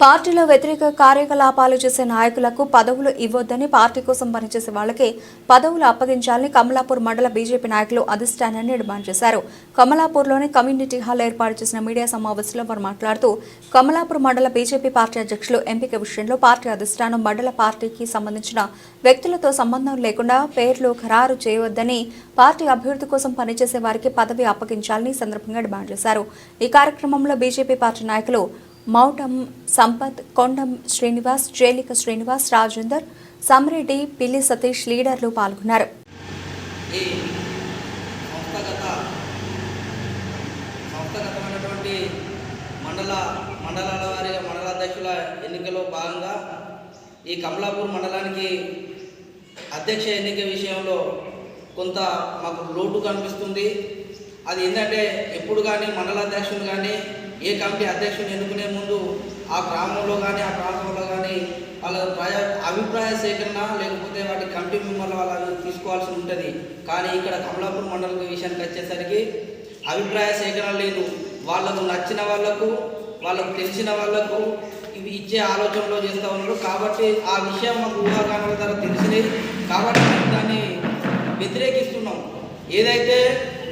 పార్టీలో వ్యతిరేక కార్యకలాపాలు చేసే నాయకులకు పదవులు ఇవ్వొద్దని, పార్టీ కోసం పనిచేసే వాళ్లకే పదవులు అప్పగించాలని కమలాపూర్ మండల బీజేపీ నాయకులు అధిష్టానాన్ని డిమాండ్ చేశారు. కమలాపూర్లోని కమ్యూనిటీ హాల్ ఏర్పాటు చేసిన మీడియా సమావేశంలో వారు మాట్లాడుతూ, కమలాపూర్ మండల బీజేపీ పార్టీ అధ్యక్షులు ఎంపిక విషయంలో పార్టీ అధిష్టానం మండల పార్టీకి సంబంధించిన వ్యక్తులతో సంబంధం లేకుండా పేర్లు ఖరారు చేయవద్దని, పార్టీ అభివృద్ధి కోసం పనిచేసే వారికి పదవి అప్పగించాలని సందర్భంగా డిమాండ్ చేశారు. ఈ కార్యక్రమంలో బీజేపీ పార్టీ నాయకులు మౌటం సంపత్, కొండం శ్రీనివాస్, జేలిక శ్రీనివాస్, రాజేందర్, సమరెడ్డి, పిల్లి సతీష్ లీడర్లు పాల్గొన్నారు. మండలాల వారి మండలాధ్యక్షుల ఎన్నికలో భాగంగా ఈ కమలాపూర్ మండలానికి అధ్యక్ష ఎన్నిక విషయంలో కొంత మాకు లోటు కనిపిస్తుంది. అది ఏంటంటే ఎప్పుడు కానీ మండలాధ్యక్షులు కానీ ఏ కమిటీ అధ్యక్షుని ఎన్నుకునే ముందు ఆ గ్రామంలో కానీ ఆ ప్రాంతంలో కానీ వాళ్ళ అభిప్రాయ సేకరణ లేకపోతే వాటి కమిటీ మెంబర్ల వాళ్ళు తీసుకోవాల్సి ఉంటుంది. కానీ ఇక్కడ కమలాపూర్ మండలం విషయానికి వచ్చేసరికి అభిప్రాయ సేకరణ లేదు. వాళ్ళకు నచ్చిన వాళ్ళకు, వాళ్ళకు తెలిసిన వాళ్ళకు ఇవి ఇచ్చే ఆలోచనలో చేస్తూ ఉన్నారు. కాబట్టి ఆ విషయం మాకు ఊహాగానాల ద్వారా తెలిసినది. కాబట్టి దాన్ని వ్యతిరేకిస్తున్నాం. ఏదైతే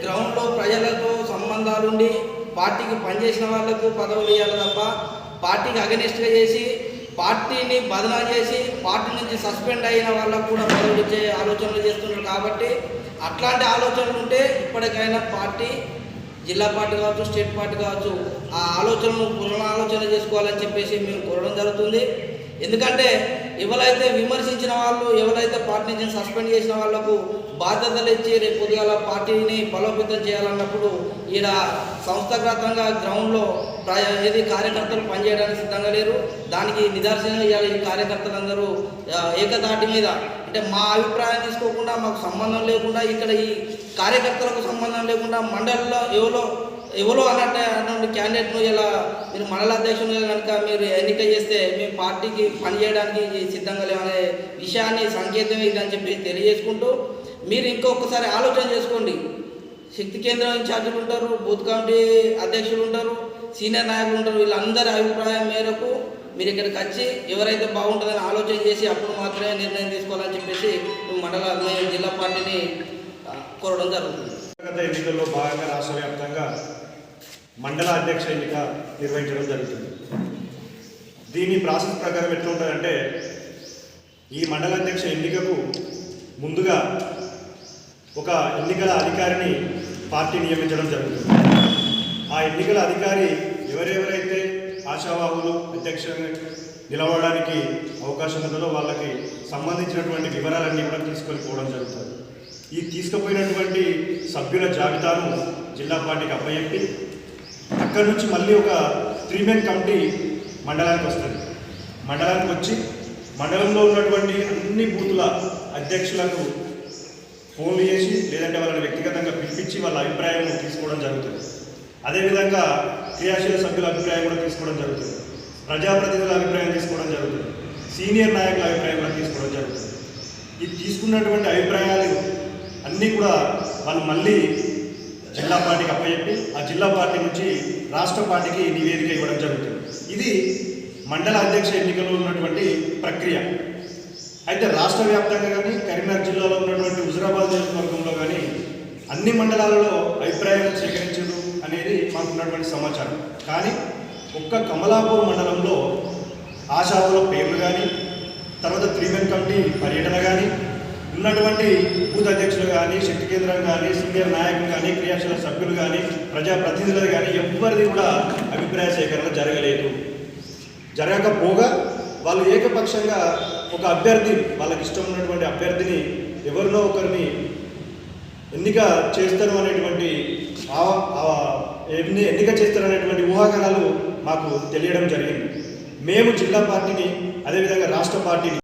గ్రౌండ్లో ప్రజలతో సంబంధాలుండి పార్టీకి పనిచేసిన వాళ్లకు పదవులు ఇవ్వాలి తప్ప పార్టీకి అగెనిస్ట్గా చేసి పార్టీని బదనా చేసి పార్టీ నుంచి సస్పెండ్ అయిన వాళ్ళకు కూడా పదవులు ఇచ్చే ఆలోచనలు చేస్తున్నారు. కాబట్టి అట్లాంటి ఆలోచనలు ఉంటే ఇప్పటికైనా పార్టీ, జిల్లా పార్టీ కావచ్చు, స్టేట్ పార్టీ కావచ్చు, ఆ ఆలోచనలు పునరాలోచన చేసుకోవాలని చెప్పేసి మేము కోరడం జరుగుతుంది. ఎందుకంటే ఎవరైతే విమర్శించిన వాళ్ళు, ఎవరైతే పార్టీ నుంచి సస్పెండ్ చేసిన వాళ్లకు బాధ్యతలు ఇచ్చి రేపు పొద్దుగాల పార్టీని బలోపేతం చేయాలన్నప్పుడు ఈడ సంస్థాగతంగా గ్రౌండ్లో ఏది కార్యకర్తలు పనిచేయడానికి సిద్ధంగా లేరు. దానికి నిదర్శనం ఇవ్వాలి. ఈ కార్యకర్తలందరూ ఏకతాటి మీద, అంటే మా అభిప్రాయం తీసుకోకుండా, మాకు సంబంధం లేకుండా, ఇక్కడ ఈ కార్యకర్తలకు సంబంధం లేకుండా మండలిలో ఎవరో అన్నట్టు క్యాండిడేట్ను ఇలా మీరు మండల అధ్యక్షునిగా కనుక మీరు ఎన్నిక చేస్తే మేము పార్టీకి పనిచేయడానికి సిద్ధంగా లేవనే విషయాన్ని సంకేతం ఇదని చెప్పి తెలియజేసుకుంటూ, మీరు ఇంకొకసారి ఆలోచన చేసుకోండి. శక్తి కేంద్రం ఇన్ఛార్జీలు ఉంటారు, బూత్ కమిటీ అధ్యక్షులు ఉంటారు, సీనియర్ నాయకులు ఉంటారు. వీళ్ళందరి అభిప్రాయం మేరకు మీరు ఇక్కడికి వచ్చి ఎవరైతే బాగుంటుందని ఆలోచన చేసి అప్పుడు మాత్రమే నిర్ణయం తీసుకోవాలని చెప్పేసి జిల్లా పార్టీని కోరడం జరుగుతుంది. గత ఎన్నికల్లో భాగంగా రాష్ట్ర వ్యాప్తంగా మండల అధ్యక్ష ఎన్నిక నిర్వహించడం జరుగుతుంది. దీని ప్రాసెస్ ప్రకారం ఎట్లా ఉంటుందంటే, ఈ మండల అధ్యక్ష ఎన్నికకు ముందుగా ఒక ఎన్నికల అధికారిని పార్టీ నియమించడం జరుగుతుంది. ఆ ఎన్నికల అధికారి ఎవరెవరైతే ఆశావాహులు అధ్యక్షులు నిలవడానికి అవకాశం ఉందో వాళ్ళకి సంబంధించినటువంటి వివరాలన్నీ కూడా తీసుకొని పోవడం జరుగుతుంది. ఈ తీసుకుపోయినటువంటి సభ్యుల జాబితాను జిల్లా పార్టీకి అప్పచెప్పి అక్కడి నుంచి మళ్ళీ ఒక 3 మెన్ కమిటీ మండలానికి వస్తుంది. మండలానికి వచ్చి మండలంలో ఉన్నటువంటి అన్ని బూతుల అధ్యక్షులకు ఫోన్లు చేసి లేదంటే వాళ్ళని వ్యక్తిగతంగా పిలిపించి వాళ్ళ అభిప్రాయం తీసుకోవడం జరుగుతుంది. అదేవిధంగా క్రియాశీల సభ్యుల అభిప్రాయం కూడా తీసుకోవడం జరుగుతుంది. ప్రజాప్రతినిధుల అభిప్రాయం తీసుకోవడం జరుగుతుంది. సీనియర్ నాయకుల అభిప్రాయం కూడా తీసుకోవడం జరుగుతుంది. ఈ తీసుకున్నటువంటి అభిప్రాయాలు అన్నీ కూడా వాళ్ళు మళ్ళీ జిల్లా పార్టీకి అప్పచెప్పి ఆ జిల్లా పార్టీ నుంచి రాష్ట్ర పార్టీకి నివేదిక ఇవ్వడం జరుగుతుంది. ఇది మండల అధ్యక్ష ఎన్నికలో ఉన్నటువంటి ప్రక్రియ. అయితే రాష్ట్ర వ్యాప్తంగా కానీ కరీంనగర్ జిల్లాలో ఉన్నటువంటి హుజురాబాద్ నియోజకవర్గంలో కానీ అన్ని మండలాలలో అభిప్రాయాలు సేకరించరు అనేది మాకున్నటువంటి సమాచారం. కానీ ఒక్క కమలాపూర్ మండలంలో ఆశావుల పేర్లు కానీ, తర్వాత 3 మెన్ కమిటీ పర్యటన కానీ, ఉన్నటువంటి బూత్ అధ్యక్షులు కానీ, శక్తి కేంద్రం కానీ, సీనియర్ నాయకులు కానీ, క్రియాశీల సభ్యులు కానీ, ప్రజాప్రతినిధులు కానీ ఎవరిది కూడా అభిప్రాయ సేకరణ జరగలేదు. జరగకపోగా వాళ్ళు ఏకపక్షంగా ఒక అభ్యర్థి, వాళ్ళకి ఇష్టం ఉన్నటువంటి అభ్యర్థిని ఎవరినో ఒకరిని ఎన్నిక చేస్తారు అనేటువంటి ఊహాగానాలు మాకు తెలియడం జరిగింది. మేము జిల్లా పార్టీని, అదేవిధంగా రాష్ట్ర పార్టీని